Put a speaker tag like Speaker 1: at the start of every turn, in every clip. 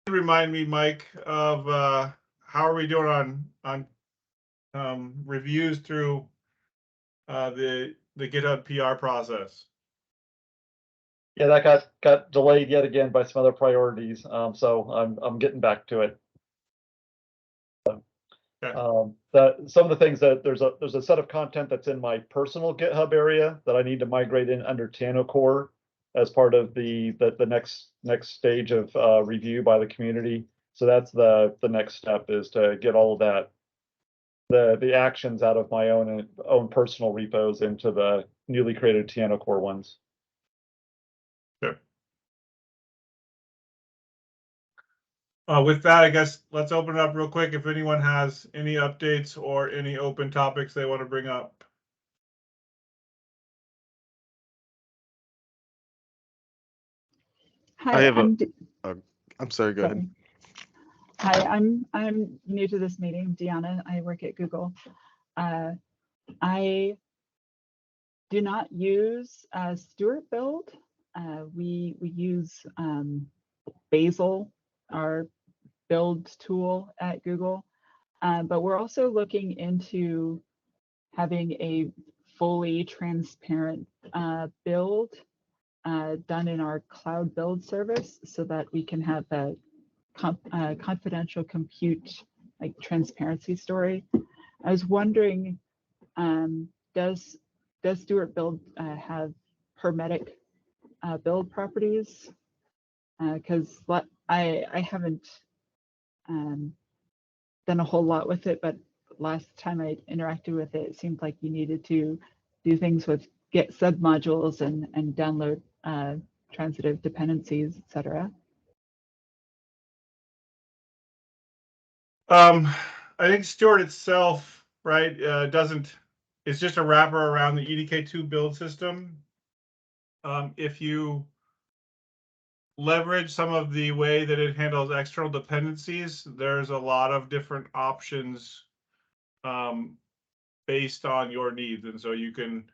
Speaker 1: remind me, Mike, of how are we doing on reviews through the GitHub PR process?
Speaker 2: Yeah, that got delayed yet again by some other priorities. So I'm getting back to it.
Speaker 1: Okay.
Speaker 2: Some of the things that there's a set of content that's in my personal GitHub area that I need to migrate in under Core as part of the next stage of review by the community. So that's the next step, is to get all of that, the actions out of my own personal repos into the newly created Core ones.
Speaker 1: Sure. With that, I guess let's open it up real quick if anyone has any updates or any open topics they want to bring up.
Speaker 3: Hi,
Speaker 4: I'm sorry, go ahead.
Speaker 3: Hi, I'm new to this meeting. I'm Deanna. I work at Google. I do not use Stuart Build. We use Bazel, our build tool at Google, but we're also looking into having a fully transparent build done in our cloud build service, so that we can have a confidential compute, like, transparency story. I was wondering, does Stuart Build have hermetic build properties? Because I haven't done a whole lot with it, but last time I interacted with it, it seemed like you needed to do things with get submodules and download transitive dependencies, etc.
Speaker 1: I think Stuart itself, right, it's just a wrapper around the Edk2 build system. If you leverage some of the way that it handles external dependencies, there's a lot of different options based on your needs. And so you can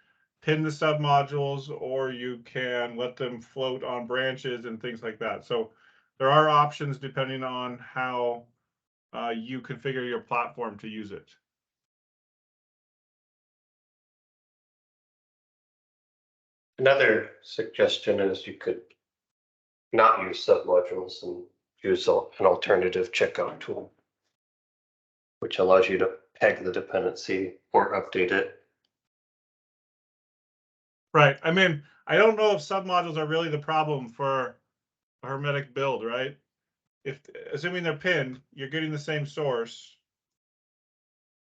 Speaker 1: pin the submodules, or you can let them float on branches and things like that. So there are options depending on how you configure your platform to use it.
Speaker 5: Another suggestion is you could not use submodules and use an alternative checkout tool, which allows you to peg the dependency or update it.
Speaker 1: Right. I mean, I don't know if submodules are really the problem for a hermetic build, right? If assuming they're pinned, you're getting the same source.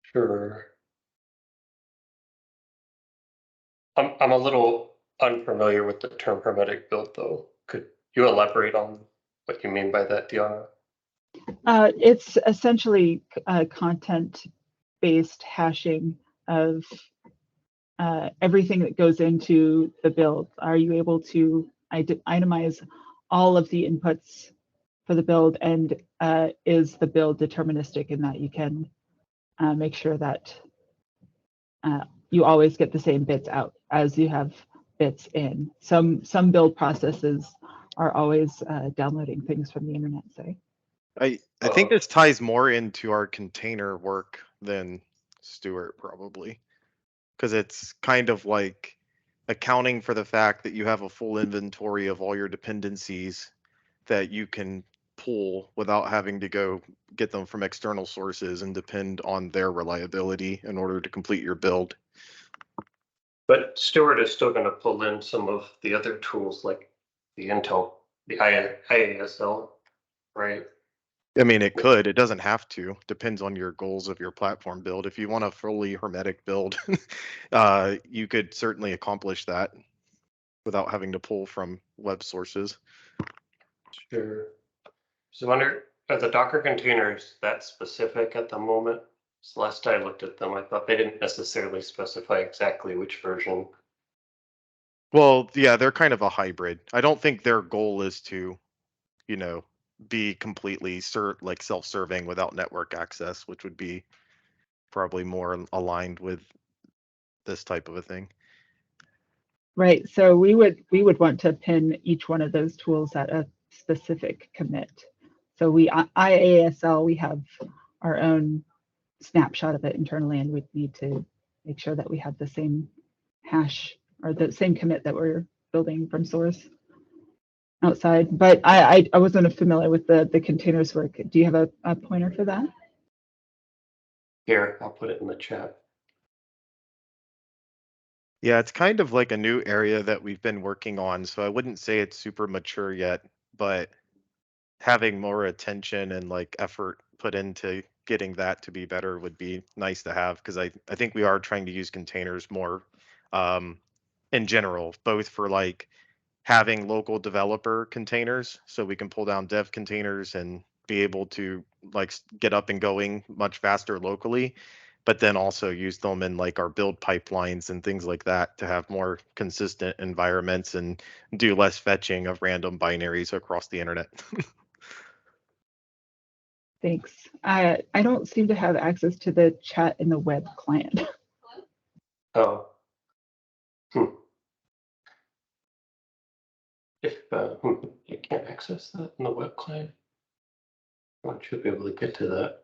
Speaker 5: Sure. I'm a little unfamiliar with the term hermetic build, though. Could you elaborate on what you mean by that, Deanna?
Speaker 3: It's essentially content-based hashing of everything that goes into the build. Are you able to itemize all of the inputs for the build, and is the build deterministic in that you can make sure that you always get the same bits out as you have bits in. Some build processes are always downloading things from the internet, say.
Speaker 4: I think this ties more into our container work than Stuart, probably, because it's kind of like accounting for the fact that you have a full inventory of all your dependencies that you can pull without having to go get them from external sources and depend on their reliability in order to complete your build.
Speaker 5: But Stuart is still going to pull in some of the other tools like the Intel, the IASL, right?
Speaker 4: I mean, it could. It doesn't have to. Depends on your goals of your platform build. If you want a fully hermetic build, you could certainly accomplish that without having to pull from web sources.
Speaker 5: Sure. So are the Docker containers that specific at the moment? So last I looked at them, I thought they didn't necessarily specify exactly which version.
Speaker 4: Well, yeah, they're kind of a hybrid. I don't think their goal is to, be completely like self-serving without network access, which would be probably more aligned with this type of a thing.
Speaker 3: Right. So we would want to pin each one of those tools at a specific commit. So IASL, we have our own snapshot of it internally, and we'd need to make sure that we have the same hash or the same commit that we're building from source outside. But I wasn't familiar with the containers work. Do you have a pointer for that?
Speaker 5: Here, I'll put it in the chat.
Speaker 4: Yeah, it's kind of like a new area that we've been working on, so I wouldn't say it's super mature yet, but having more attention and like effort put into getting that to be better would be nice to have, because I think we are trying to use containers more in general, both for like having local developer containers so we can pull down dev containers and be able to like get up and going much faster locally, but then also use them in like our build pipelines and things like that to have more consistent environments and do less fetching of random binaries across the internet.
Speaker 3: Thanks. I don't seem to have access to the chat in the web client.
Speaker 5: Oh. If you can't access that in the web client, I should be able to get to that.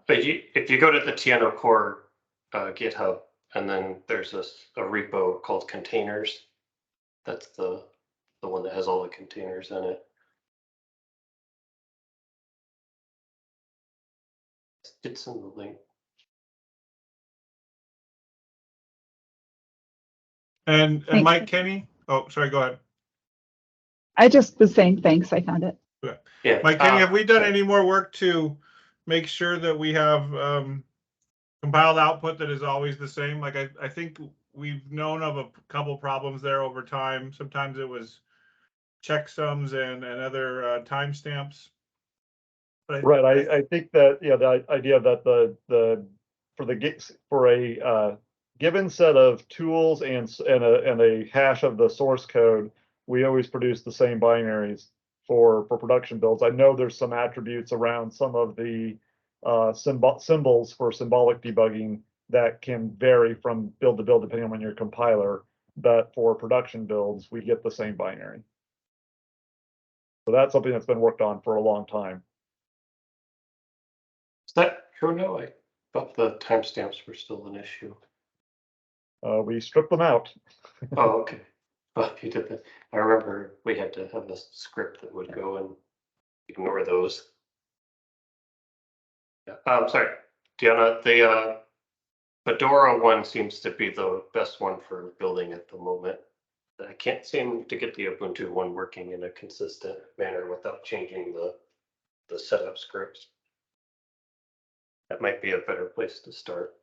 Speaker 5: But if you go to the Tiano core GitHub, and then there's a repo called containers. That's the one that has all the containers in it. It's in the link.
Speaker 1: And
Speaker 3: Thanks.
Speaker 1: Mike Kenny. Oh, sorry. Go ahead.
Speaker 3: I just was saying thanks. I found it.
Speaker 5: Yeah.
Speaker 1: Mike Kenny, have we done
Speaker 5: sorry.
Speaker 1: any more work to make sure that we have compiled output that is always the same? Like I think we've known of a couple problems there over time. Sometimes it was checksums and other timestamps.
Speaker 2: Right. I think that, yeah, the idea that for a given set of tools and a hash of the source code, we always produce the same binaries for production builds. I know there's some attributes around some of the symbols for symbolic debugging that can vary from build to build depending on your compiler, but for production builds, we get the same binary. So that's something that's been worked on for a long time.
Speaker 5: Is that true now? I thought the timestamps were still an issue.
Speaker 2: We stripped them out.
Speaker 5: Oh, okay. Well, you did that. I remember we had to have this script that would go and ignore those. Yeah. Sorry, Deanna, the Fedora one seems to be the best one for building at the moment. I can't seem to get the Ubuntu one working in a consistent manner without changing the setup scripts. That might be a better place to start.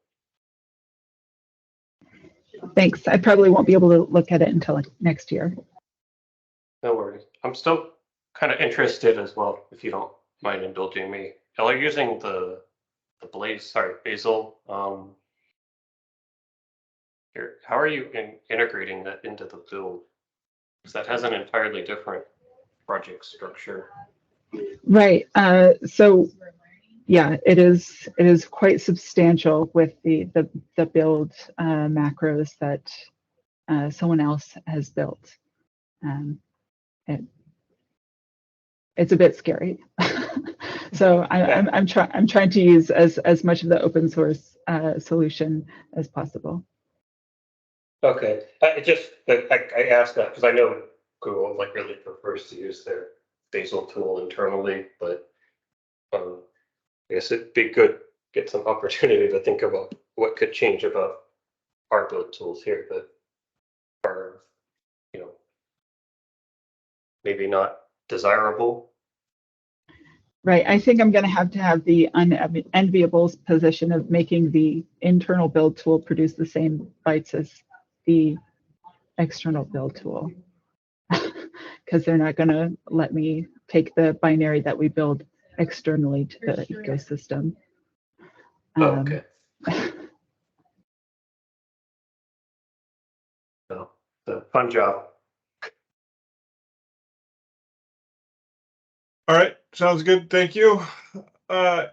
Speaker 3: Thanks. I probably won't be able to look at it until next year.
Speaker 5: No worries. I'm still kind of interested as well, if you don't mind indulging me. Y'all are using the Bazel. How are you integrating that into the build? Because that has an entirely different project structure.
Speaker 3: Right. So yeah, it is quite substantial with the build macros that someone else has built. It's a bit scary. So I'm trying to use as much of the open source solution as possible.
Speaker 5: Okay, I asked that because I know Google like really prefers to use their Bazel tool internally, but I guess it'd be good to get some opportunity to think about what could change about our build tools here that are, maybe not desirable.
Speaker 3: Right. I think I'm going to have the unenviable position of making the internal build tool produce the same bytes as the external build tool, because they're not going to let me take the binary that we build externally to the ecosystem.
Speaker 5: Okay. So, the fun job.
Speaker 1: All right, sounds good. Thank you.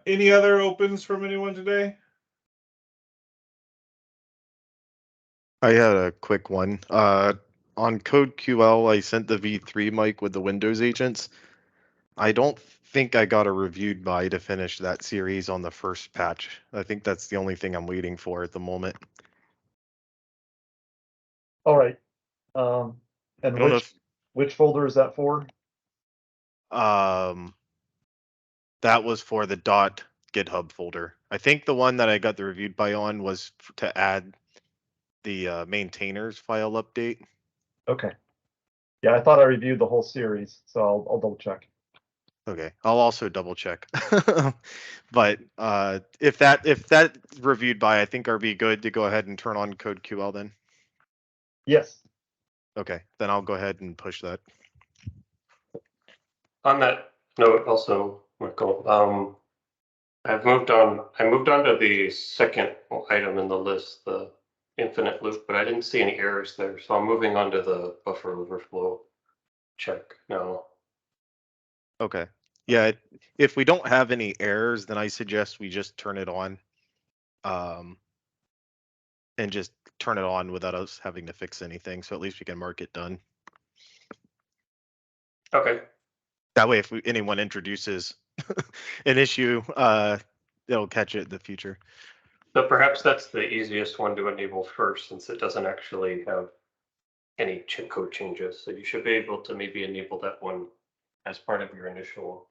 Speaker 1: Any other opens from anyone today?
Speaker 4: I had a quick one. on CodeQL, I sent the V3 mic with the Windows agents. I don't think I got a reviewed by to finish that series on the first patch. I think that's the only thing I'm waiting for at the moment.
Speaker 2: All right. And
Speaker 4: I don't know
Speaker 2: which folder is that for?
Speaker 4: That was for the .github folder. I think the one that I got the reviewed by on was to add the maintainers file update.
Speaker 2: Okay. Yeah, I thought I reviewed the whole series, so I'll double check.
Speaker 4: Okay, I'll also double check. But if that reviewed by, I think are we good to go ahead and turn on CodeQL then?
Speaker 2: Yes.
Speaker 4: Okay, then I'll go ahead and push that.
Speaker 5: On that note, also, Michael, I moved on to the second item in the list, the infinite loop, but I didn't see any errors there. So I'm moving on to the buffer overflow check now.
Speaker 4: Okay. Yeah, if we don't have any errors, then I suggest we just turn it on. And just turn it on without us having to fix anything. So at least we can mark it done.
Speaker 5: Okay.
Speaker 4: That way, if anyone introduces an issue, it'll catch it in the future.
Speaker 5: So perhaps that's the easiest one to enable first, since it doesn't actually have any code changes. So you should be able to maybe enable that one as part of your initial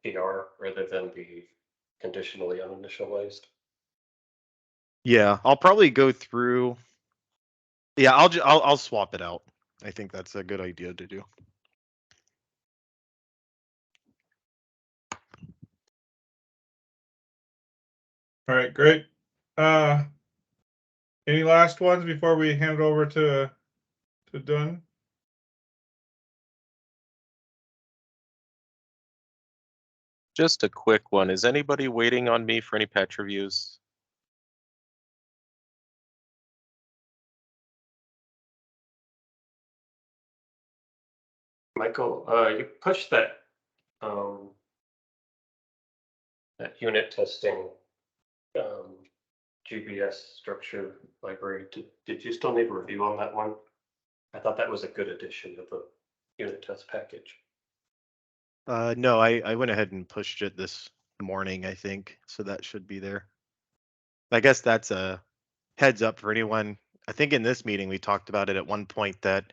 Speaker 5: PR rather than be conditionally uninitialized.
Speaker 4: Yeah, I'll probably go through. Yeah, I'll swap it out. I think that's a good idea to do.
Speaker 1: All right, great. Any last ones before we hand it over to Dunn?
Speaker 6: Just a quick one. Is anybody waiting on me for any patch reviews?
Speaker 5: Michael, you pushed that unit testing GBS structure library. Did you still need a review on that one? I thought that was a good addition to the unit test package.
Speaker 4: No, I went ahead and pushed it this morning, I think, so that should be there. I guess that's a heads up for anyone. I think in this meeting we talked about it at one point that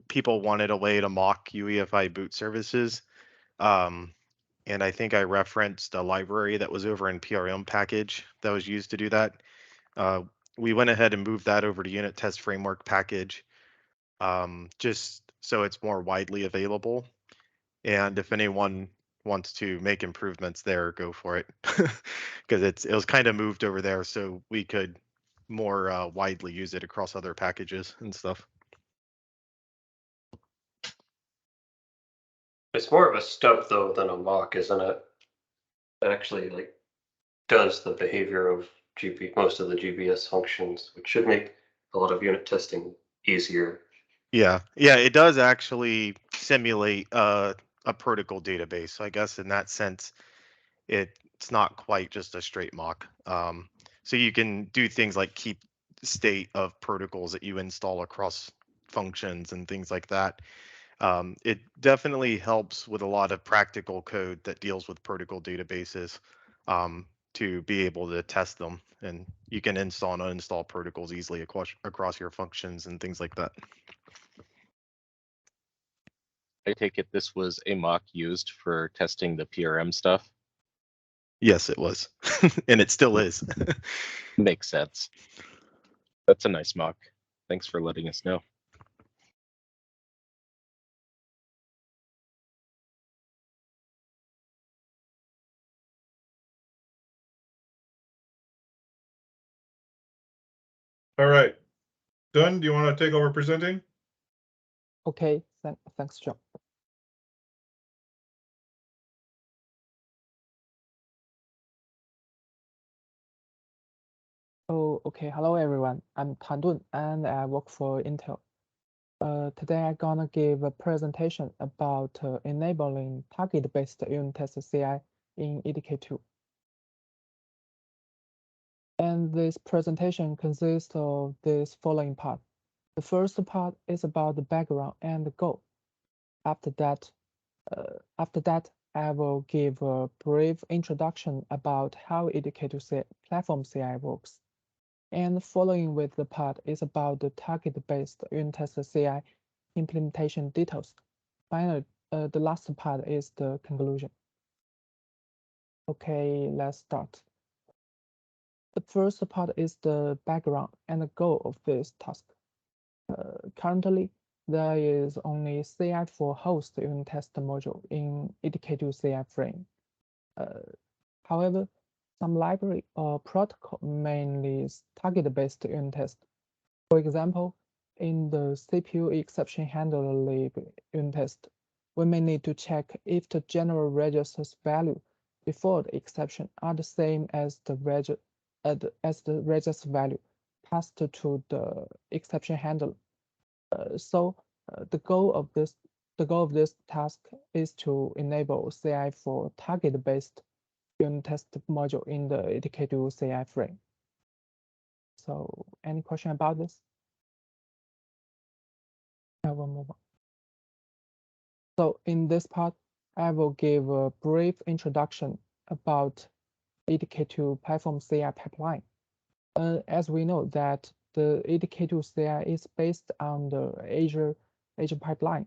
Speaker 4: people wanted a way to mock UEFI boot services. And I think I referenced a library that was over in PRM package that was used to do that. We went ahead and moved that over to unit test framework package, just so it's more widely available. And if anyone wants to make improvements there, go for it, because it was kind of moved over there so we could more widely use it across other packages and stuff.
Speaker 5: It's more of a stub though than a mock, isn't it? It actually like does the behavior of most of the GBS functions, which should make a lot of unit testing easier.
Speaker 4: Yeah, it does actually simulate a protocol database. So I guess in that sense, it's not quite just a straight mock. So you can do things like keep state of protocols that you install across functions and things like that. It definitely helps with a lot of practical code that deals with protocol databases to be able to test them. And you can install and uninstall protocols easily across your functions and things like that.
Speaker 6: I take it this was a mock used for testing the PRM stuff?
Speaker 4: Yes, it was. And it still is.
Speaker 6: Makes sense. That's a nice mock. Thanks for letting us know.
Speaker 1: All right. Dunn, do you want to take over presenting?
Speaker 7: Okay, thanks, John. Oh, okay. Hello, everyone. I'm Tan Dun, and I work for Intel. Today I'm gonna give a presentation about enabling target-based unit test CI in Edk2. And this presentation consists of this following part. The first part is about the background and the goal. After that, I will give a brief introduction about how Edk2 platform CI works. And following with the part is about the target-based unit test CI implementation details. Finally, the last part is the conclusion. Okay, let's start. The first part is the background and the goal of this task. Currently, there is only CI for host unit test module in Edk2 CI frame. However, some library or protocol mainly target-based unit test. For example, in the CPU exception handler lib unit test, we may need to check if the general register's value before the exception are the same as the register value passed to the exception handler. The goal of this task is to enable CI for target-based unit test module in the Edk2 CI frame. So, any question about this? I will move on. So, in this part, I will give a brief introduction about Edk2 platform CI pipeline. As we know that the Edk2 CI is based on the Azure pipeline.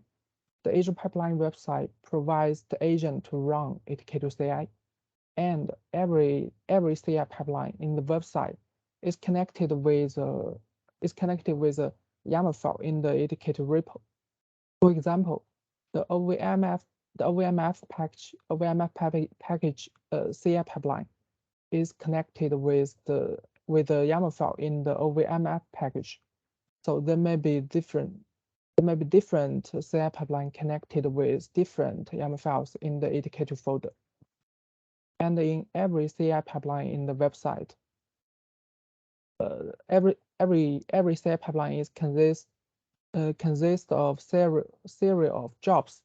Speaker 7: The Azure pipeline website provides the agent to run Edk2 CI, and every CI pipeline in the website is connected with a YAML file in the Edk2 repo. For example, the OVMF package CI pipeline is connected with the YAML file in the OVMF package. So there may be different CI pipeline connected with different YAML files in the Edk2 folder. And in every CI pipeline in the website, every CI pipeline is consists of series of jobs.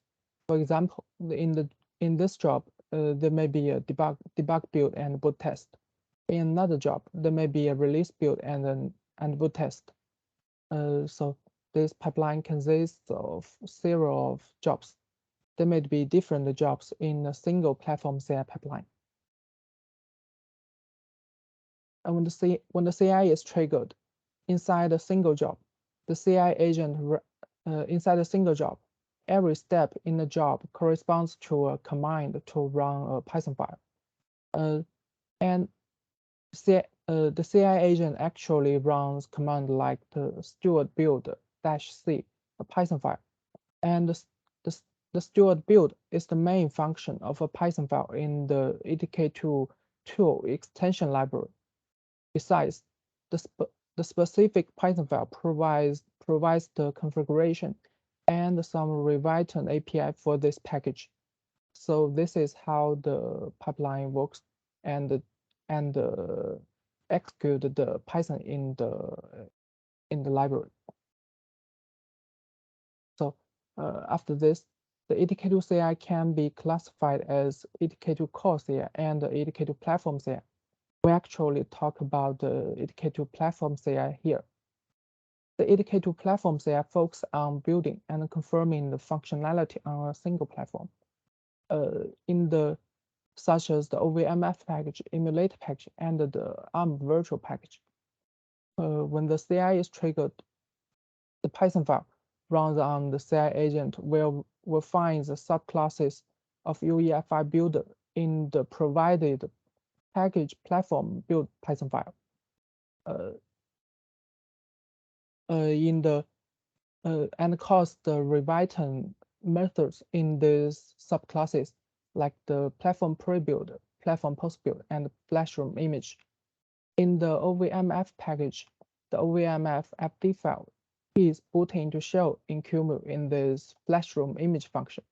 Speaker 7: For example, in this job, there may be a debug build and boot test. In another job, there may be a release build and boot test. So this pipeline consists of series of jobs. There may be different jobs in a single platform CI pipeline. And when the CI is triggered inside a single job, the CI agent inside a single job, every step in the job corresponds to a command to run a Python file. And the CI agent actually runs command like the Stuart build -c, a Python file. And the Stuart build is the main function of a Python file in the Edk2 tool extension library. Besides, the specific Python file provides the configuration and some rewritten API for this package. So this is how the pipeline works and execute the Python in the library. So after this, the Edk2 CI can be classified as Edk2 core CI and the Edk2 platform CI. We actually talk about the Edk2 platform CI here. The Edk2 platform CI focuses on building and confirming the functionality on a single platform. Such as the OVMF package, emulator package, and the ARM virtual package. When the CI is triggered, the Python file runs on the CI agent will find the subclasses of UEFI builder in the provided package platform build Python file. And calls the rewritten methods in these subclasses like the platform pre-build, platform post-build, and flashroom image. In the OVMF package, the OVMF fd file is put into shell in qemu in this flashroom image function.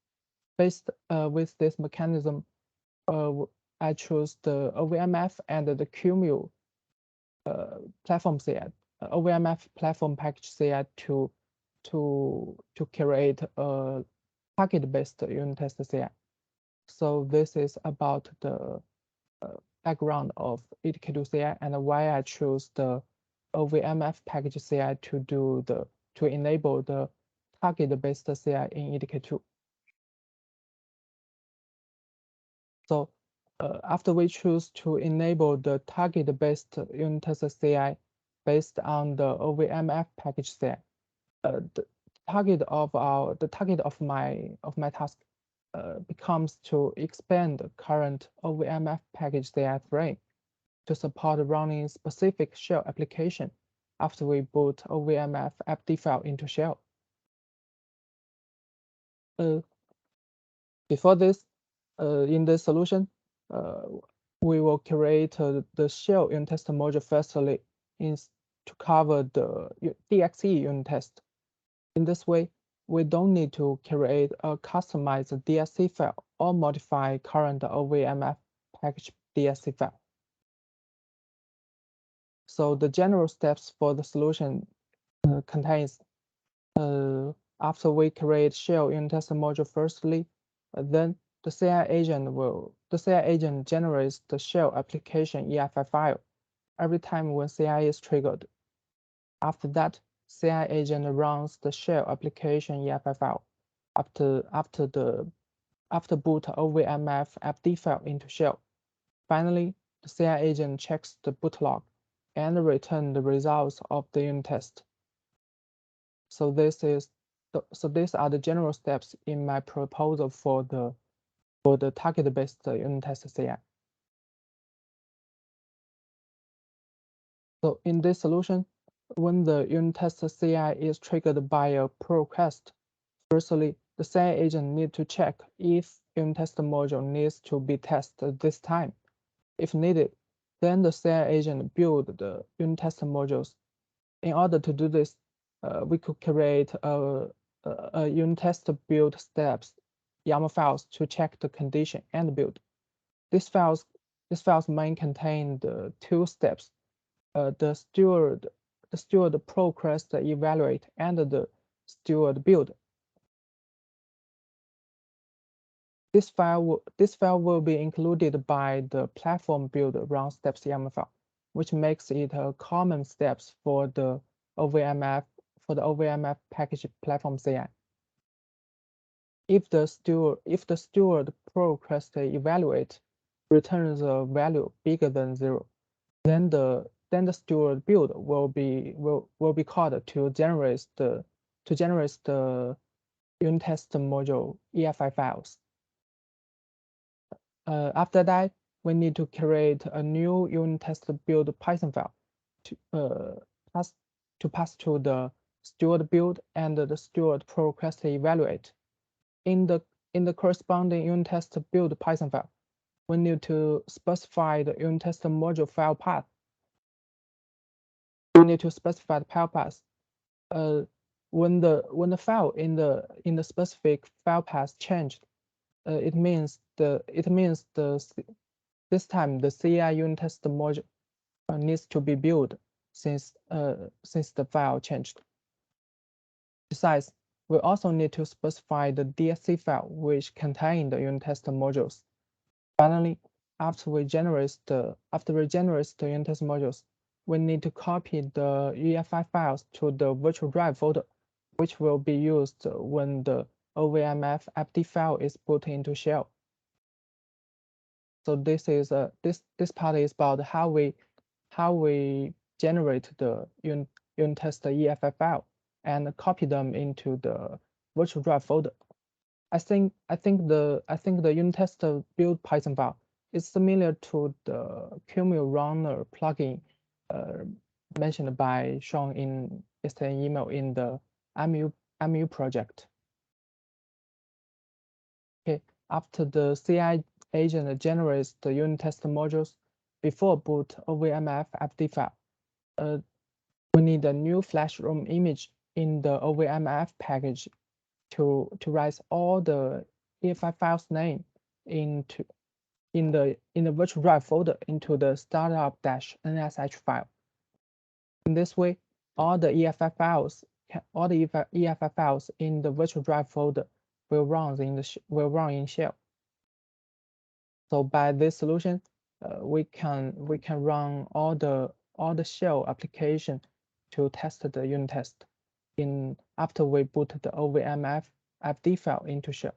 Speaker 7: Based with this mechanism, I choose the OVMF and the qemu platform CI, OVMF platform package CI to create a target-based unit test CI. So this is about the background of Edk2 CI and why I choose the OVMF package CI to do the to enable the target-based CI in Edk2. So after we choose to enable the target-based unit test CI based on the OVMF package CI, the target of my task becomes to expand the current OVMF package CI frame to support running specific shell application after we boot OVMF fd file into shell. Before this, in this solution, we will create the shell unit test module firstly to cover the EdkII unit test. In this way, we don't need to create a customized DSC file or modify current OVMF package DSC file. So the general steps for the solution contains after we create shell unit test module firstly, then the CI agent generates the shell application EFI file every time when CI is triggered. After that, CI agent runs the shell application EFI file after boot OVMF fd file into shell. Finally, the CI agent checks the boot log and return the results of the unit test. So these are the general steps in my proposal for the target-based unit test CI. So in this solution, when the unit test CI is triggered by a pull request, firstly, the CI agent needs to check if unit test module needs to be tested this time. If needed, then the CI agent build the unit test modules. In order to do this, we could create a unit test build steps YAML files to check the condition and build. These files may contain the two steps: the Stuart pull request evaluate and the Stuart build. This file will be included by the platform build run steps YAML file, which makes it a common steps for the OVMF package platform CI. If the Stuart pull request evaluate returns a value bigger than 0, then the Stuart build will be called to generate the unit test module EFI files. After that, we need to create a new unit test build Python file to pass to the Stuart build and the Stuart pull request evaluate. In the corresponding unit test build Python file, we need to specify the unit test module file path. We need to specify the file path. When the file in the specific file path changed, it means this time the CI unit test module needs to be built since the file changed. Besides, we also need to specify the DSC file which contain the unit test modules. Finally, after we generate the unit test modules, we need to copy the EFI files to the virtual drive folder, which will be used when the OVMF fd file is put into shell. So this part is about how we generate the unit test EFI file and copy them into the virtual drive folder. I think the unit test build Python file is similar to the qemu runner plugin mentioned by Sean in yesterday's email in the mu project. Okay, after the CI agent generates the unit test modules before boot OVMF fd file, we need a new flash ROM image in the OVMF package to write all the EFI files name in the virtual drive folder into the startup-nsh file. In this way, all the EFI files in the virtual drive folder will run in shell. So by this solution, we can run all the shell application to test the unit test after we boot the OVMF fd file into shell.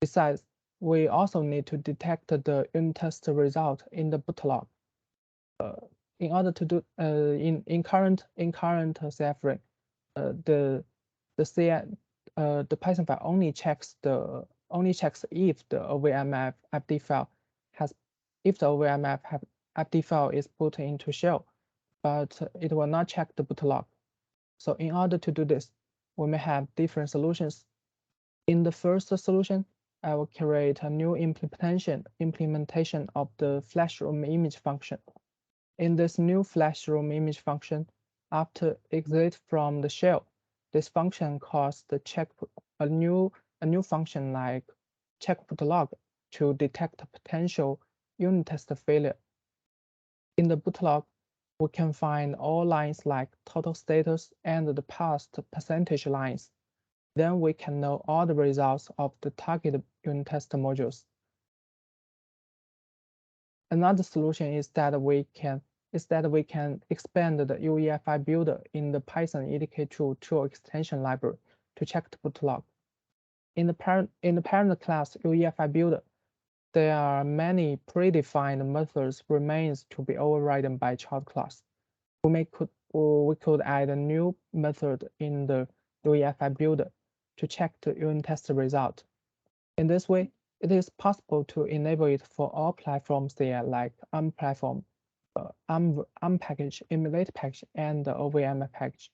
Speaker 7: Besides, we also need to detect the unit test result in the boot log. In order to do in current CI frame, the Python file only checks if the OVMF fd file fd file is boot into shell, but it will not check the boot log. So in order to do this, we may have different solutions. In the first solution, I will create a new implementation of the flashroom image function. In this new flashroom image function, after exit from the shell, this function calls the a new function like check boot log to detect potential unit test failure. In the boot log, we can find all lines like total status and the past percentage lines. Then we can know all the results of the target unit test modules. Another solution is that we can expand the UEFI builder in the Python Edk2 tool extension library to check the boot log. In the parent class UEFI builder, there are many predefined methods remains to be overridden by child class. We could add a new method in the UEFI builder to check the unit test result. In this way, it is possible to enable it for all platforms there like platform, package, emulate package, and the OVMF package,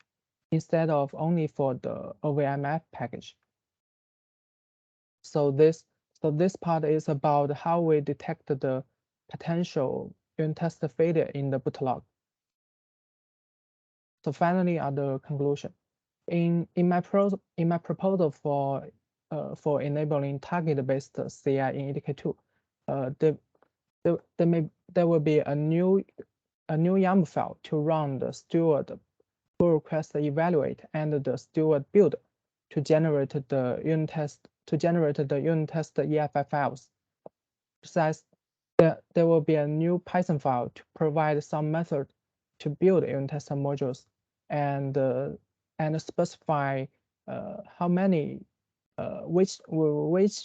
Speaker 7: instead of only for the OVMF package. So this part is about how we detect the potential unit test failure in the boot log. So finally, at the conclusion, in my proposal for enabling target-based CI in Edk2, there will be a new YAML file to run the Stuart pull request evaluate and the Stuart build to generate the unit test EFI files. Besides, there will be a new Python file to provide some method to build unit test modules and specify how many which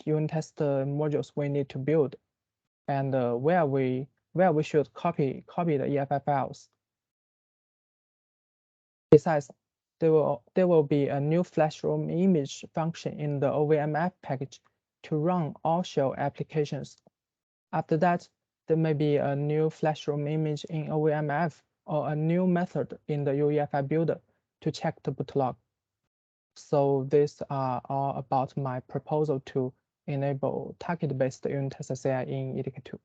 Speaker 7: unit test modules we need to build, and where we should copy the EFI files. Besides, there will be a new flashroom image function in the OVMF package to run all shell applications. After that, there may be a new flashroom image in OVMF or a new method in the UEFI builder to check the boot log. So these are all about my proposal to enable target-based unit test CI in Edk2.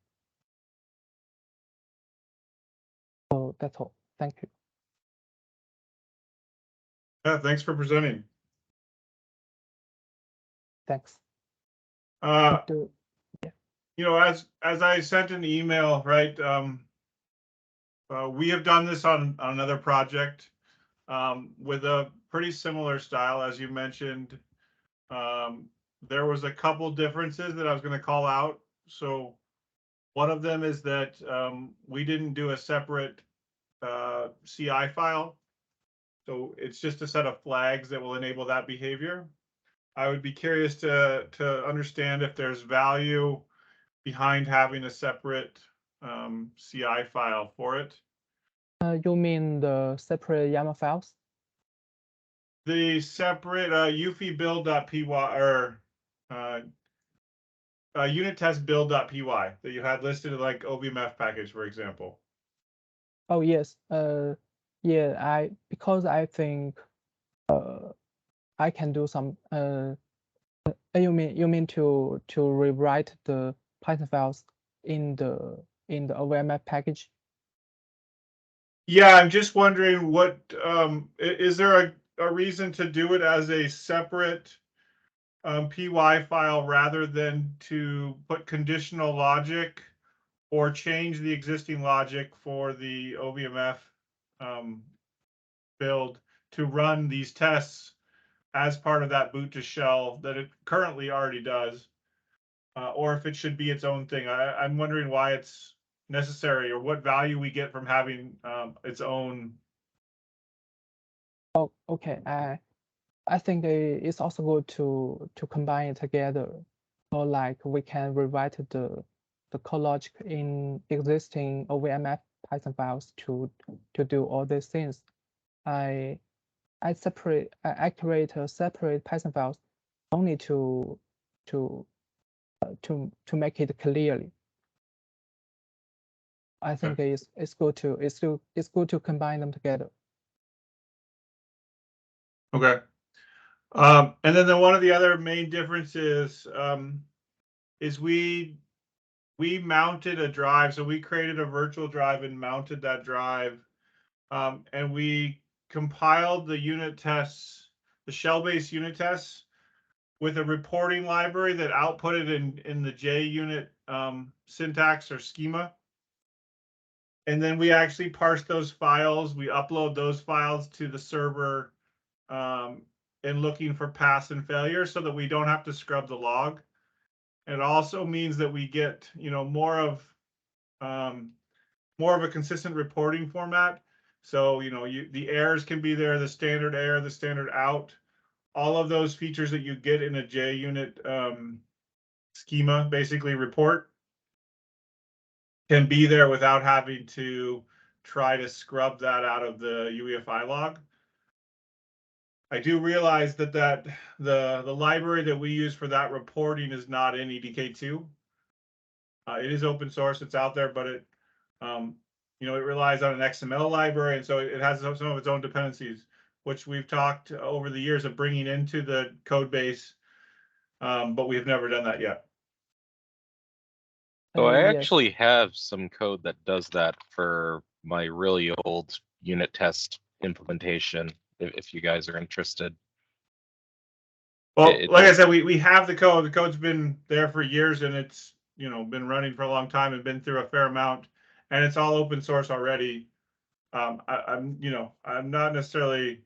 Speaker 7: So that's all. Thank you.
Speaker 1: Yeah, thanks for presenting.
Speaker 7: Thanks.
Speaker 1: You know, as I sent an email, right? We have done this on another project with a pretty similar style, as you mentioned. There was a couple differences that I was going to call out. So one of them is that we didn't do a separate CI file. So it's just a set of flags that will enable that behavior. I would be curious to understand if there's value behind having a separate CI file for it.
Speaker 7: You mean the separate YAML files?
Speaker 1: The separate build.py or Unittesting that you had listed like OVMF package, for example.
Speaker 7: Oh yes. Yeah. Because I think I can do some. You mean to rewrite the Python files in the OVMF package?
Speaker 1: Yeah, I'm just wondering what is there a reason to do it as a separate PY file rather than to put conditional logic or change the existing logic for the OVMF build to run these tests as part of that boot to shell that it currently already does, or if it should be its own thing. I'm wondering why it's necessary or what value we get from having its own
Speaker 7: Oh, okay. I think it's also good to combine it together. So like we can rewrite the code logic in existing OVMF Python files to do all these things. I create a separate Python files only to make it clearly. I think it's good to combine them together.
Speaker 1: Okay. And then one of the other main differences is we mounted a drive. So we created a virtual drive and mounted that drive. And we compiled the unit tests, the shell-based unit tests, with a reporting library that outputted in the JUnit syntax or schema. And then we actually parse those files. We upload those files to the server and looking for pass and failure so that we don't have to scrub the log. It also means that we get, more of a consistent reporting format. So, the errors can be there, the standard error, the standard out, all of those features that you get in a JUnit schema, basically report, can be there without having to try to scrub that out of the UEFI log. I do realize that the library that we use for that reporting is not in EdkII. It is open source, it's out there, but it relies on an XML library, and so it has some of its own dependencies, which we've talked over the years of bringing into the code base, but we've never done that yet.
Speaker 6: So I
Speaker 7: Yes.
Speaker 6: actually have some code that does that for my really old unit test implementation, if you guys are interested.
Speaker 1: Well, like I
Speaker 6: does-
Speaker 1: said, we have the code. The code's been there for years, and it's been running for a long time and been through a fair amount, and it's all open source already. I'm not necessarily.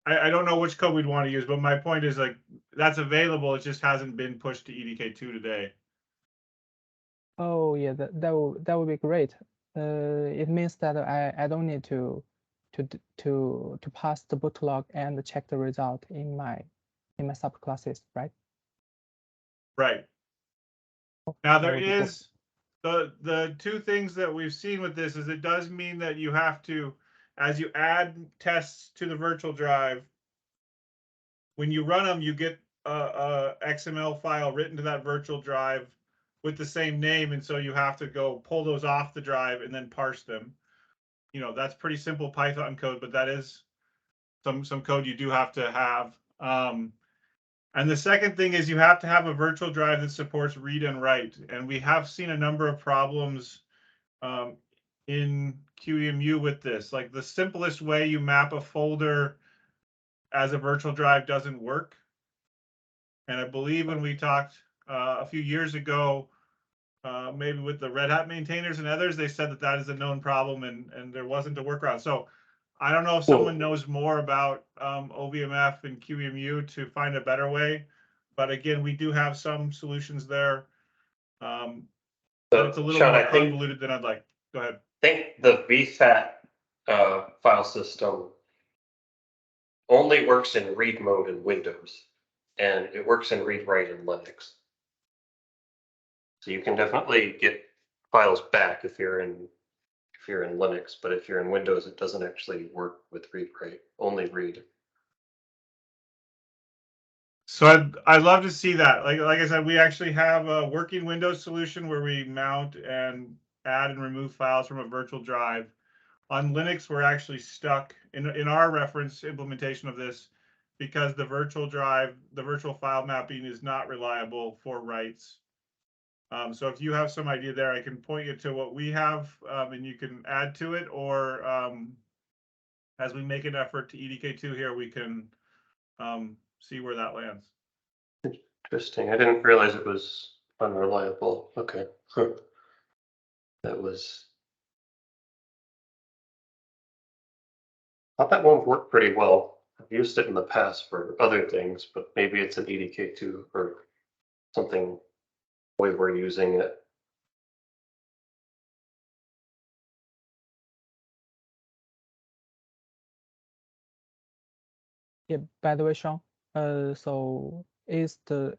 Speaker 1: I don't know which code we'd want to use, but my point is, like, that's available. It just hasn't been pushed to EdkII today.
Speaker 7: Oh yeah, that would be great. It means that I don't need to pass the boot log and check the result in my subclasses, right?
Speaker 1: Right. Now there
Speaker 7: would be cool.
Speaker 1: is the two things that we've seen with this is it does mean that you have to, as you add tests to the virtual drive, when you run them, you get a XML file written to that virtual drive with the same name, and so you have to go pull those off the drive and then parse them. That's pretty simple Python code, but that is some code you do have to have. And the second thing is you have to have a virtual drive that supports read and write. And we have seen a number of problems in qemu with this. Like, the simplest way you map a folder as a virtual drive doesn't work. And I believe when we talked a few years ago, maybe with the Red Hat maintainers and others, they said that is a known problem and there wasn't a workaround. So I don't know if someone knows more about OVMF and qemu to find a better way, but again, we do have some solutions there. But it's a little
Speaker 5: Sean,
Speaker 1: more
Speaker 5: I think-
Speaker 1: convoluted than I'd like. Go ahead.
Speaker 5: I think the VFAT file system only works in read mode in Windows, and it works in read write in Linux. So you can definitely get files back if you're in Linux, but if you're in Windows, it doesn't actually work with read write, only read.
Speaker 1: So I'd love to see that. Like I said, we actually have a working Windows solution where we mount and add and remove files from a virtual drive. On Linux, we're actually stuck in our reference implementation of this because the virtual drive, the virtual file mapping is not reliable for writes. So if you have some idea there, I can point you to what we have, and you can add to it, or as we make an effort to EdkII here, we can see where that lands.
Speaker 5: Interesting. I didn't realize it was unreliable. Okay. That was. I thought that one worked pretty well. I've used it in the past for other things, but maybe it's an EdkII or something way we're using it.
Speaker 7: Yeah, by the way, Sean, so is the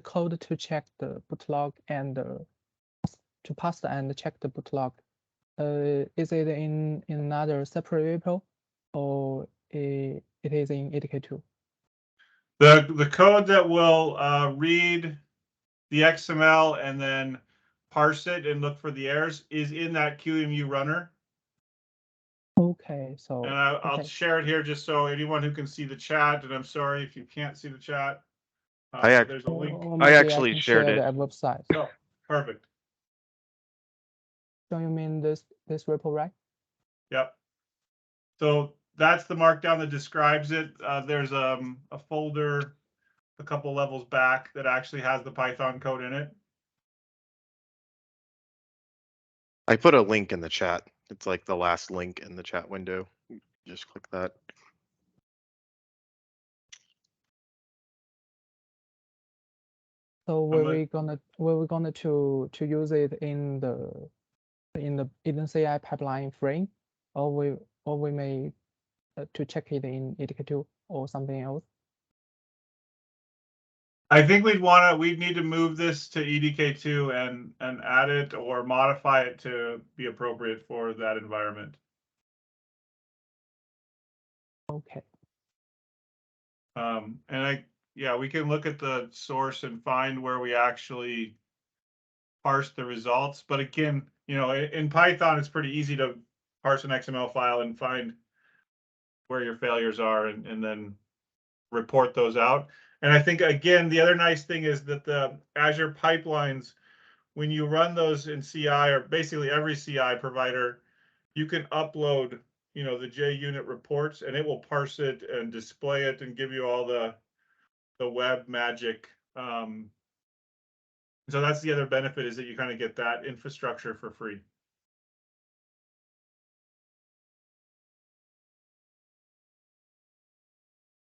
Speaker 7: code to check the bootlog and to pass and check the bootlog, is it in another separate repo, or it is in Edk2?
Speaker 1: The code that will read the XML and then parse it and look for the errors is in that QEMU runner.
Speaker 7: Okay, so
Speaker 1: And I'll
Speaker 7: okay.
Speaker 1: share it here just so anyone who can see the chat, and I'm sorry if you can't see the chat. There's a link.
Speaker 7: Or
Speaker 4: I
Speaker 7: maybe
Speaker 4: actually
Speaker 7: can
Speaker 4: shared
Speaker 7: share
Speaker 4: it.
Speaker 7: the website.
Speaker 1: Oh, perfect.
Speaker 7: So you mean this repo, right?
Speaker 1: Yep. So that's the markdown that describes it. There's a folder a couple levels back that actually has the Python code in it.
Speaker 4: I put a link in the chat. It's like the last link in the chat window. Just click that.
Speaker 7: So were we gonna to use it in the EdkII pipeline frame, or we may to check it in Edk2 or something else?
Speaker 1: I think we'd need to move this to EdkII and add it or modify it to be appropriate for that environment.
Speaker 7: Okay.
Speaker 1: And we can look at the source and find where we actually parse the results. But again, in Python, it's pretty easy to parse an XML file and find where your failures are and then report those out. And I think, again, the other nice thing is that the Azure pipelines, when you run those in CI, or basically every CI provider, you can upload, the JUnit reports, and it will parse it and display it and give you all the web magic. So that's the other benefit, is that you kind of get that infrastructure for free.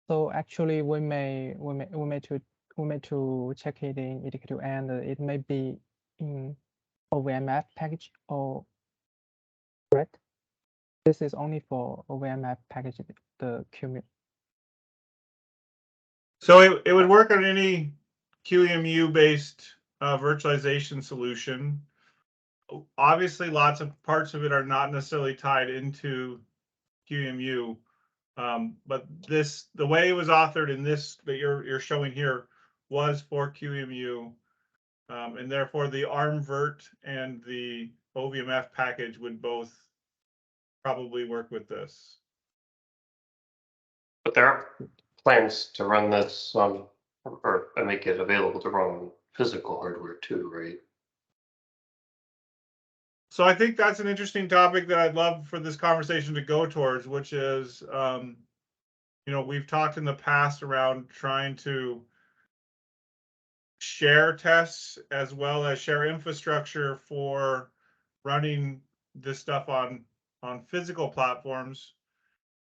Speaker 7: So actually, we may to check it in Edk2, and it may be in OVMF package, or correct? This is only for OVMF package, the qemu.
Speaker 1: So it would work on any QEMU based virtualization solution. Obviously, lots of parts of it are not necessarily tied into QEMU. But the way it was authored in this that you're showing here was for QEMU, and therefore the ARM-virt and the OVMF package would both probably work with this.
Speaker 5: But there are plans to run this on, or make it available to run on physical hardware too, right?
Speaker 1: So I think that's an interesting topic that I'd love for this conversation to go towards, which is, we've talked in the past around trying to share tests as well as share infrastructure for running this stuff on physical platforms.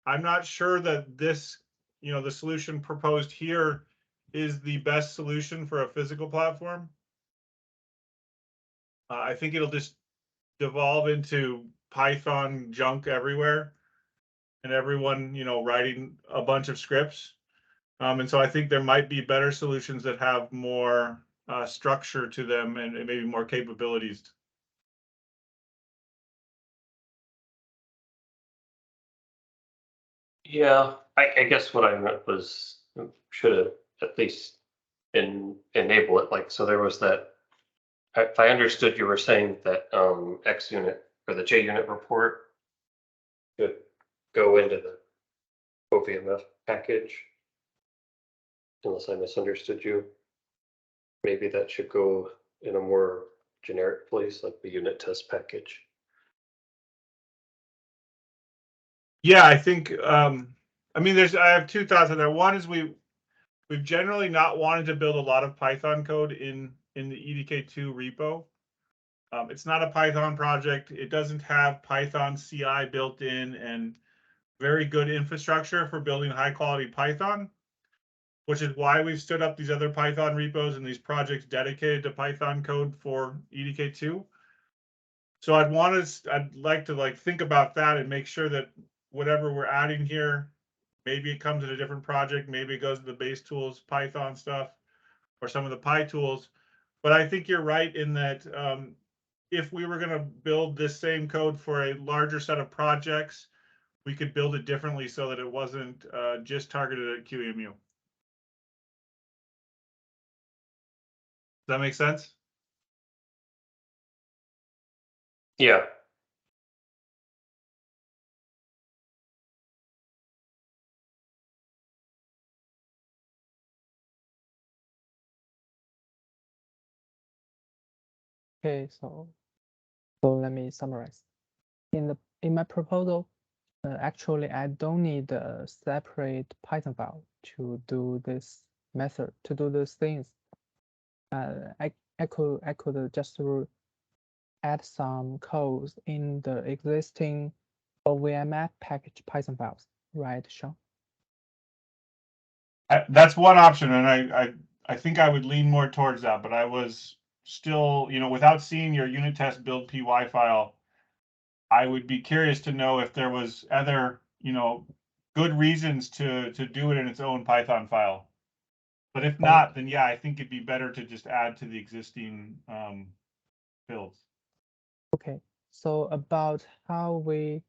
Speaker 1: I'm not sure that this, the solution proposed here is the best solution for a physical platform. I think it'll just devolve into Python junk everywhere, and everyone, writing a bunch of scripts. And so I think there might be better solutions that have more structure to them and maybe more capabilities.
Speaker 5: Yeah, I guess what I meant was should have at least enable it. Like, so there was that. If I understood, you were saying that XUnit or the JUnit report could go into the OVMF package. Unless I misunderstood you. Maybe that should go in a more generic place, like the unit test package.
Speaker 1: Yeah, I think, I have two thoughts on that. One is we've generally not wanted to build a lot of Python code in the EdkII repo. It's not a Python project. It doesn't have Python CI built in and very good infrastructure for building high quality Python, which is why we've stood up these other Python repos and these projects dedicated to Python code for EdkII. So I'd like to think about that and make sure that whatever we're adding here Maybe it comes in a different project. Maybe it goes to the base tools, Python stuff, or some of the Py tools. But I think you're right in that if we were going to build this same code for a larger set of projects, we could build it differently so that it wasn't just targeted at QEMU. Does that make sense?
Speaker 5: Yeah.
Speaker 7: Okay, so let me summarize. In my proposal, actually I don't need a separate Python file to do this method, to do these things. I could just add some codes in the existing OVMF package Python files, right, Sean?
Speaker 1: That's one option, and I think I would lean more towards that. But I was still, without seeing your unit test build py file, I would be curious to know if there was other, good reasons to do it in its own Python file. But if not, then yeah, I think it'd be better to just add to the existing builds.
Speaker 7: Okay, so about how we,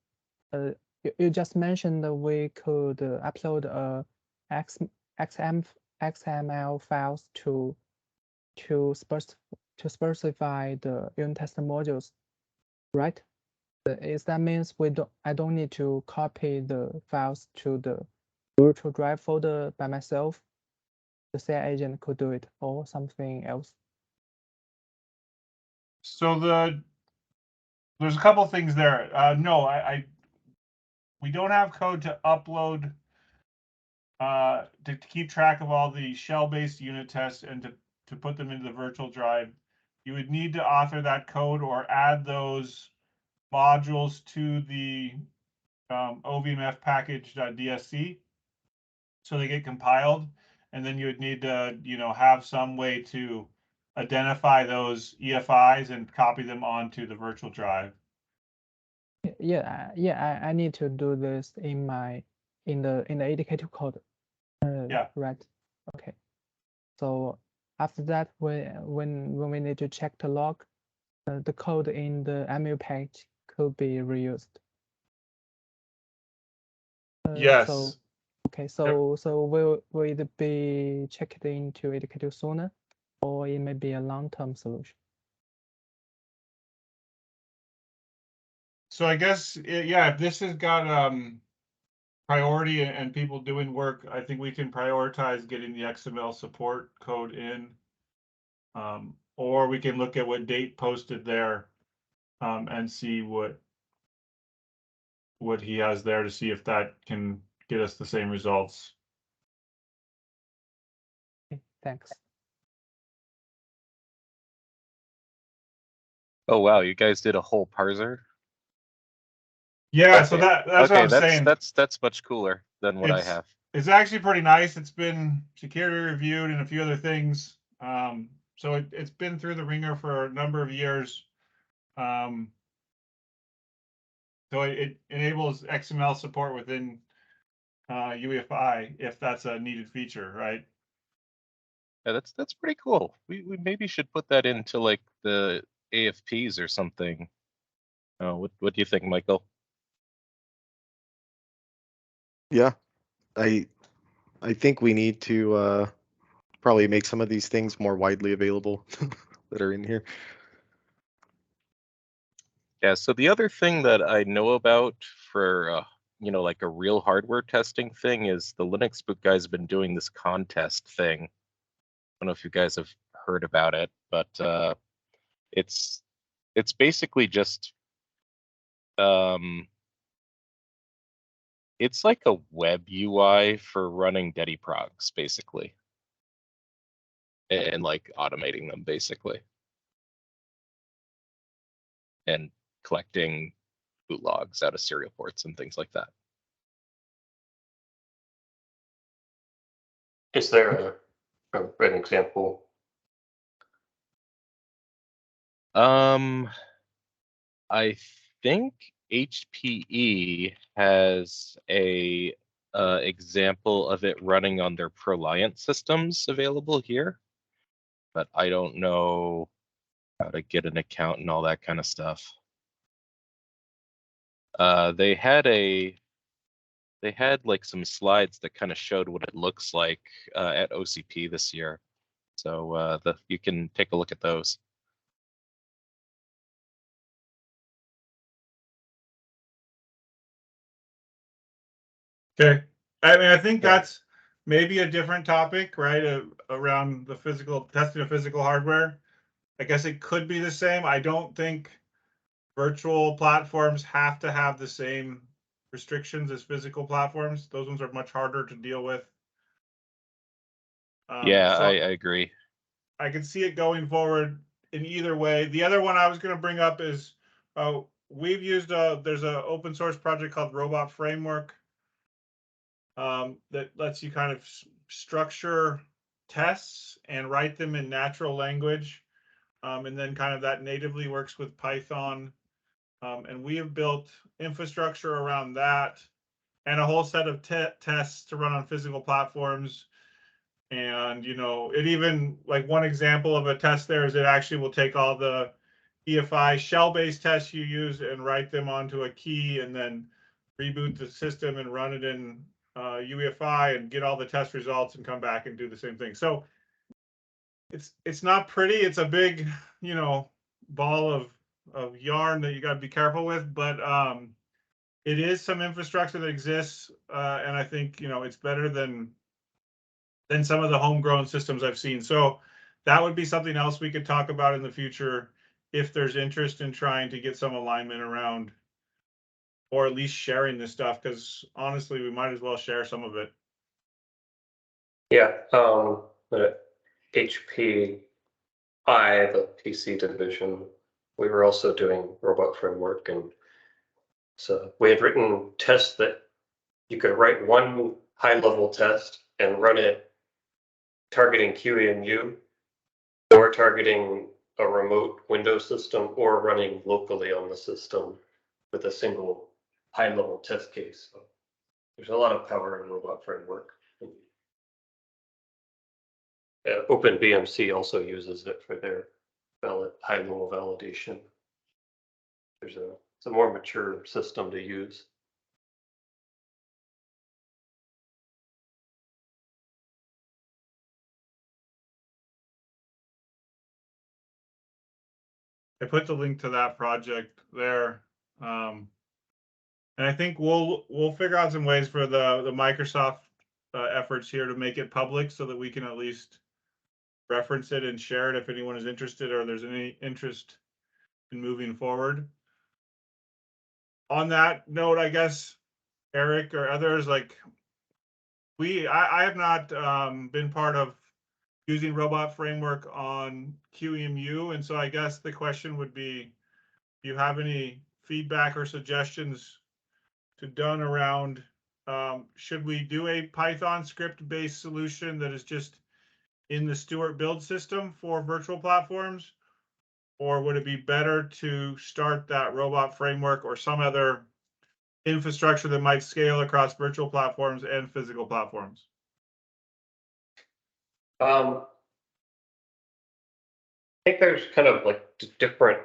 Speaker 7: you just mentioned that we could upload XML files to specify the unit test modules, right? Is that means I don't need to copy the files to the virtual drive folder by myself? The CI agent could do it or something else?
Speaker 1: So there's a couple things there. No, we don't have code to upload to keep track of all the shell-based unit tests and to put them into the virtual drive. You would need to author that code or add those modules to the ovmf package.dsc so they get compiled, and then you would need to have some way to identify those EFIs and copy them onto the virtual drive.
Speaker 7: Yeah, I need to do this in the Edk2 code.
Speaker 1: Yeah.
Speaker 7: Right. Okay. So after that, when we need to check the log, the code in the mu package could be reused.
Speaker 1: Yes.
Speaker 7: So okay. So will it be checked into Edk2 sooner, or it may be a long-term solution?
Speaker 1: So I guess, yeah, if this has got priority and people doing work, I think we can prioritize getting the XML support code in. Or we can look at what date posted there and see what he has there to see if that can get us the same results.
Speaker 7: Okay, thanks.
Speaker 6: Oh wow, you guys did a whole parser?
Speaker 1: Yeah,
Speaker 6: Okay.
Speaker 1: so that's
Speaker 6: okay,
Speaker 1: what I'm saying.
Speaker 6: That's much cooler than what I have.
Speaker 1: It's actually pretty nice. It's been security reviewed and a few other things. So it's been through the ringer for a number of years. So it enables XML support within UEFI if that's a needed feature, right?
Speaker 6: Yeah, that's pretty cool. We maybe should put that into like the AFPs or something. What do you think, Michael?
Speaker 4: Yeah, I think we need to probably make some of these things more widely available that are in here.
Speaker 6: Yeah, so the other thing that I know about for like a real hardware testing thing is the LinuxBoot guys have been doing this contest thing. I don't know if you guys have heard about it, but it's basically just it's like a web UI for running Dedi progs, basically, and like automating them, basically, and collecting boot logs out of serial ports and things like that.
Speaker 5: Is there an example?
Speaker 6: I think HPE has a example of it running on their Proliant systems available here, but I don't know how to get an account and all that kind of stuff. They had like some slides that kind of showed what it looks like at OCP this year. So you can take a look at those.
Speaker 1: Okay. I mean, I think that's maybe a different topic, right? Around the physical testing of physical hardware. I guess it could be the same. I don't think virtual platforms have to have the same restrictions as physical platforms. Those ones are much harder to deal with.
Speaker 6: Yeah,
Speaker 1: So
Speaker 6: I agree.
Speaker 1: I can see it going forward in either way. The other one I was going to bring up is we've used there's an open source project called Robot Framework that lets you kind of structure tests and write them in natural language. And then kind of that natively works with Python. And we have built infrastructure around that and a whole set of tests to run on physical platforms. And, you know, it even, like one example of a test there is it actually will take all the EFI shell-based tests you use and write them onto a key and then reboot the system and run it in UEFI and get all the test results and come back and do the same thing. So it's not pretty. It's a big, you know, ball of yarn that you got to be careful with, but it is some infrastructure that exists, and I think, you know, it's better than some of the homegrown systems I've seen. So that would be something else we could talk about in the future if there's interest in trying to get some alignment around, or at least sharing this stuff, because honestly, we might as well share some of it.
Speaker 5: Yeah, the HPI, the PC division, we were also doing robot framework, and so we had written tests that you could write one high-level test and run it targeting qemu or targeting a remote Windows system or running locally on the system with a single high-level test case. So there's a lot of power in robot framework. OpenBMC also uses it for their high-level validation. It's a more mature system to use.
Speaker 1: I put the link to that project there. And I think we'll figure out some ways for the Microsoft efforts here to make it public so that we can at least reference it and share it if anyone is interested or there's any interest in moving forward. On that note, I guess, Eric or others, like I have not been part of using robot framework on qemu, and so I guess the question would be, do you have any feedback or suggestions to done around should we do a Python script based solution that is just in the Stuart build system for virtual platforms, or would it be better to start that robot framework or some other infrastructure that might scale across virtual platforms and physical platforms?
Speaker 5: I think there's kind of like different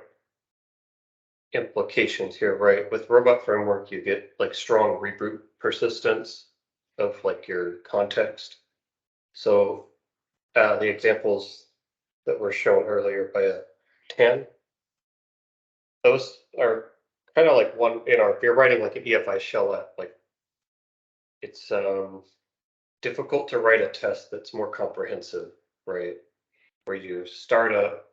Speaker 5: implications here, right? With robot framework, you get like strong reboot persistence of like your context. So the examples that were shown earlier by Tan, those are kind of like one in our, if you're writing like an EFI shell app, like it's difficult to write a test that's more comprehensive, right? Where you start up,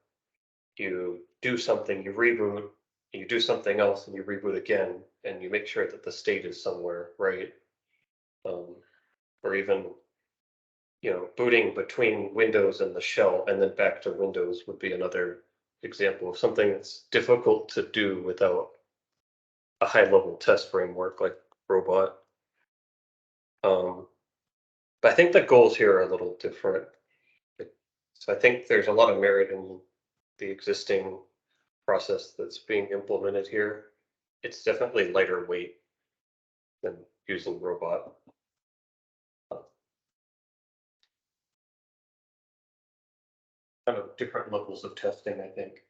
Speaker 5: you do something, you reboot, you do something else, and you reboot again, and you make sure that the state is somewhere, right? Or even, you know, booting between Windows and the shell and then back to Windows would be another example of something that's difficult to do without a high-level test framework like Robot. But I think the goals here are a little different. So I think there's a lot of merit in the existing process that's being implemented here. It's definitely lighter weight than using Robot. different levels of testing, I think.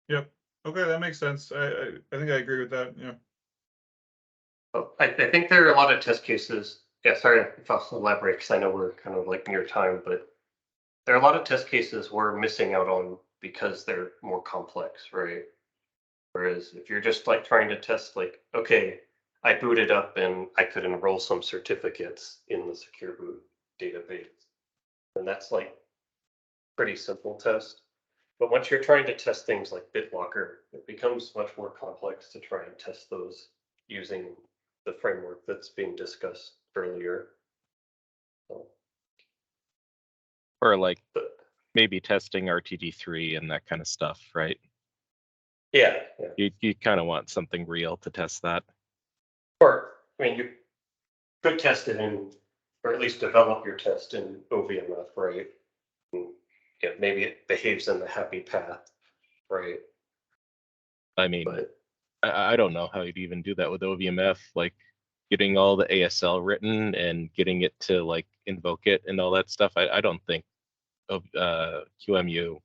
Speaker 1: Yep. Okay, that makes sense. I think I agree with that. Yeah.
Speaker 5: I think there are a lot of test cases. Yeah, sorry if I'll elaborate because I know we're kind of like near time, but there are a lot of test cases we're missing out on because they're more complex, right? Whereas if you're just like trying to test, like, okay, I booted up and I could enroll some certificates in the secure boot database, and that's like pretty simple test. But once you're trying to test things like BitLocker, it becomes much more complex to try and test those using the framework that's being discussed earlier. So,
Speaker 6: Or like
Speaker 5: but,
Speaker 6: maybe testing RTD3 and that kind of stuff, right?
Speaker 5: yeah.
Speaker 6: You kind of want something real to test that.
Speaker 5: Or, I mean, you could test it in, or at least develop your test in OVMF, right? And, yeah, maybe it behaves in the happy path, right?
Speaker 6: I mean,
Speaker 5: But
Speaker 6: I don't know how you'd even do that with OVMF, like getting all the ASL written and getting it to like invoke it and all that stuff. I don't think of QEMU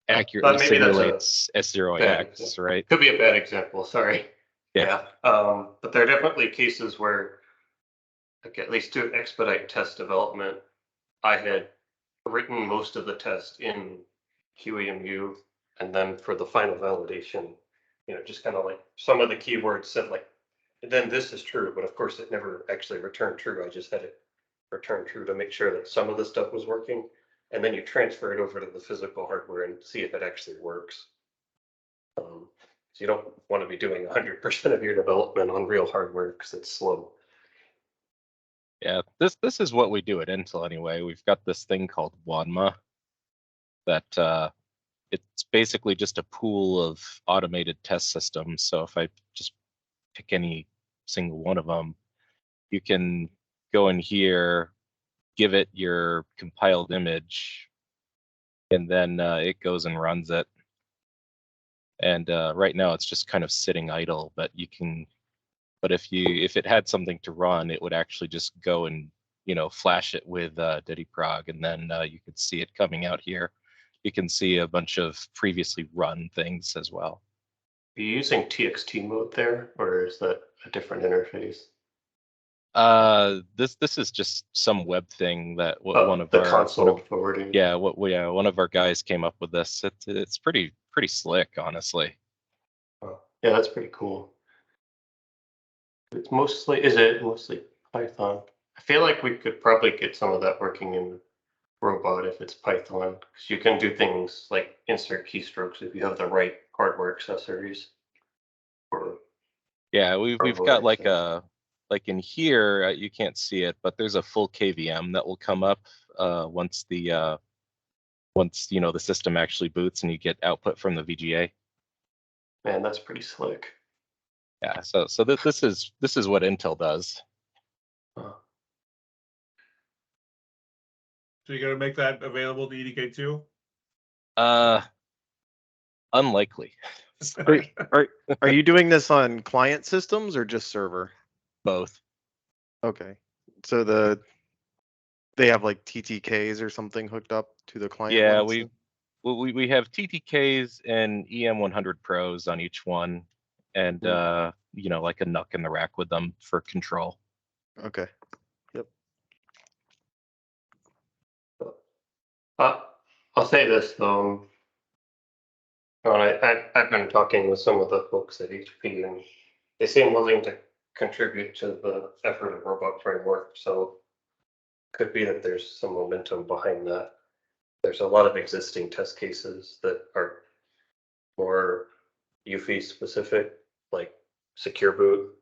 Speaker 6: accurately
Speaker 5: maybe that's
Speaker 6: simulates S0AX, right?
Speaker 5: Could be a bad example, sorry.
Speaker 6: Yeah.
Speaker 5: But there are definitely cases where, like, at least to expedite test development, I had written most of the test in QEMU, and then for the final validation, just kind of like some of the keywords said like, then this is true, but of course it never actually returned true. I just had it return true to make sure that some of the stuff was working, and then you transfer it over to the physical hardware and see if it actually works. So you don't want to be doing 100% of your development on real hardware because it's slow.
Speaker 6: Yeah, this is what we do at Intel anyway. We've got this thing called WANMA that it's basically just a pool of automated test systems. So if I just pick any single one of them, you can go in here, give it your compiled image, and then it goes and runs it. And right now it's just kind of sitting idle, but you can. But if it had something to run, it would actually just go and flash it with dediprog, and then you could see it coming out here. You can see a bunch of previously run things as well.
Speaker 5: Are you using TXT mode there, or is that a different interface?
Speaker 6: This is just some web thing that
Speaker 5: one of forwarding.
Speaker 6: Yeah, one of our guys came up with this. It's pretty slick, honestly.
Speaker 5: Oh, yeah, that's pretty cool. Is it mostly Python? I feel like we could probably get some of that working in Robot if it's Python, because you can do things like insert keystrokes if you have the right hardware accessories.
Speaker 6: Yeah, we've got like in here, you can't see it, but there's a full KVM that will come up once the system actually boots and you get output from the VGA.
Speaker 5: Man, that's pretty slick.
Speaker 6: Yeah, so this is what Intel does.
Speaker 5: Huh.
Speaker 1: So you got to make that available to EdkII?
Speaker 6: Unlikely.
Speaker 4: Are you doing this on client systems or just server?
Speaker 6: Both.
Speaker 4: Okay. So they have like TTKs or something hooked up to the client.
Speaker 6: Yeah, we have TTKs and EM100 Pros on each one, and like a NUC in the rack with them for control.
Speaker 4: Okay. Yep.
Speaker 5: I'll say this though. I've been talking with some of the folks at HP, and they seem willing to contribute to the effort of Robot Framework. So could be that there's some momentum behind that. There's a lot of existing test cases that are more UFI specific, like secure boot.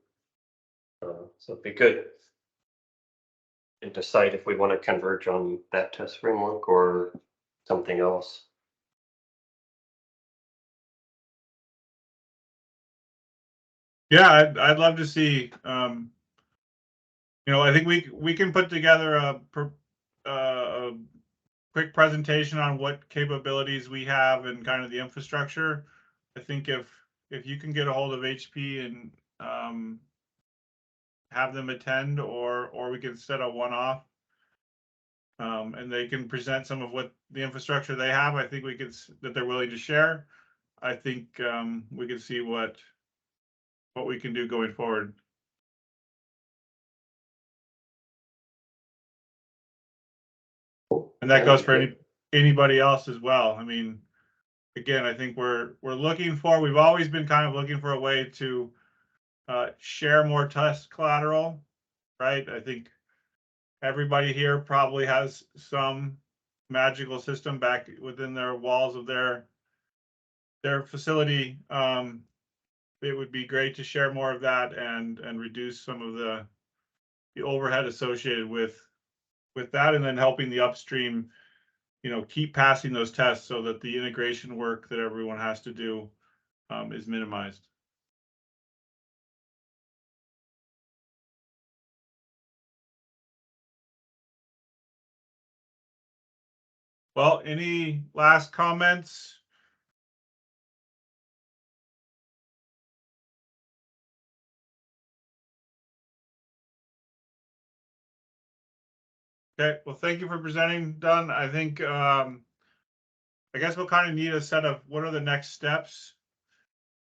Speaker 5: So it'd be good to decide if we want to converge on that test framework or something else.
Speaker 1: Yeah, I'd love to see. I think we can put together a quick presentation on what capabilities we have and kind of the infrastructure. I think if you can get a hold of HP and have them attend, or we can set a one-off and they can present some of what the infrastructure they have. I think that they're willing to share. I think we can see what we can do going forward. And that goes for anybody else as well. I mean, again, I think we've always been kind of looking for a way to share more test collateral, right? I think everybody here probably has some magical system back within their walls of their facility. It would be great to share more of that and reduce some of the overhead associated with that, and then helping the upstream, keep passing those tests so that the integration work that everyone has to do is minimized. Well, any last comments? Okay, well, thank you for presenting, Dunn. I think, I guess we'll kind of need a set of what are the next steps.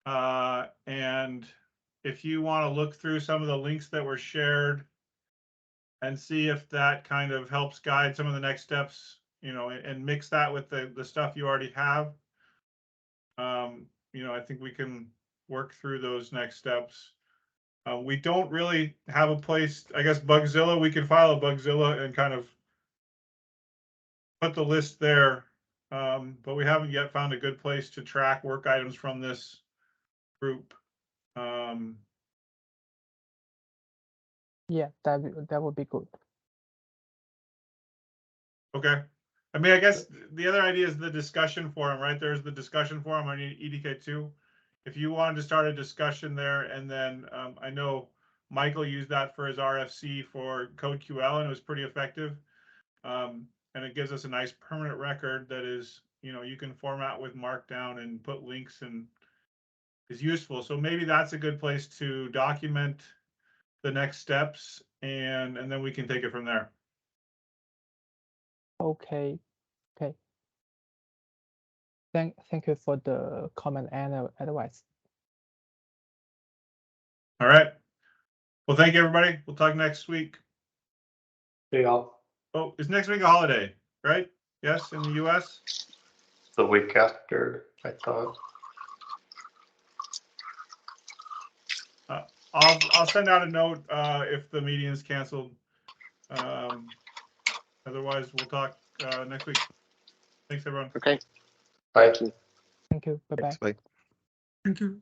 Speaker 1: And if you want to look through some of the links that were shared and see if that kind of helps guide some of the next steps, and mix that with the stuff you already have. I think we can work through those next steps. We don't really have a place, I guess Bugzilla, we could file a Bugzilla and kind of put the list there. But we haven't yet found a good place to track work items from this group.
Speaker 7: Yeah, that would be good.
Speaker 1: Okay. I mean, I guess the other idea is the discussion forum, right? There's the discussion forum on EdkII. If you wanted to start a discussion there, and then I know Michael used that for his RFC for CodeQL, and it was pretty effective. And it gives us a nice permanent record that is, you can format with Markdown and put links and is useful. So maybe that's a good place to document the next steps, and then we can take it from there.
Speaker 7: Okay. Thank you for the comment and advice.
Speaker 1: All right. Well, thank you, everybody. We'll talk next week.
Speaker 5: See y'all.
Speaker 1: Oh, is next week a holiday, right? Yes, in the US?
Speaker 5: The week after, I thought.
Speaker 1: I'll send out a note if the meeting is canceled. Otherwise, we'll talk next week. Thanks, everyone.
Speaker 4: Okay.
Speaker 5: Bye.
Speaker 7: Thank you. Bye-bye.
Speaker 4: Thanks, bye.
Speaker 3: Thank you.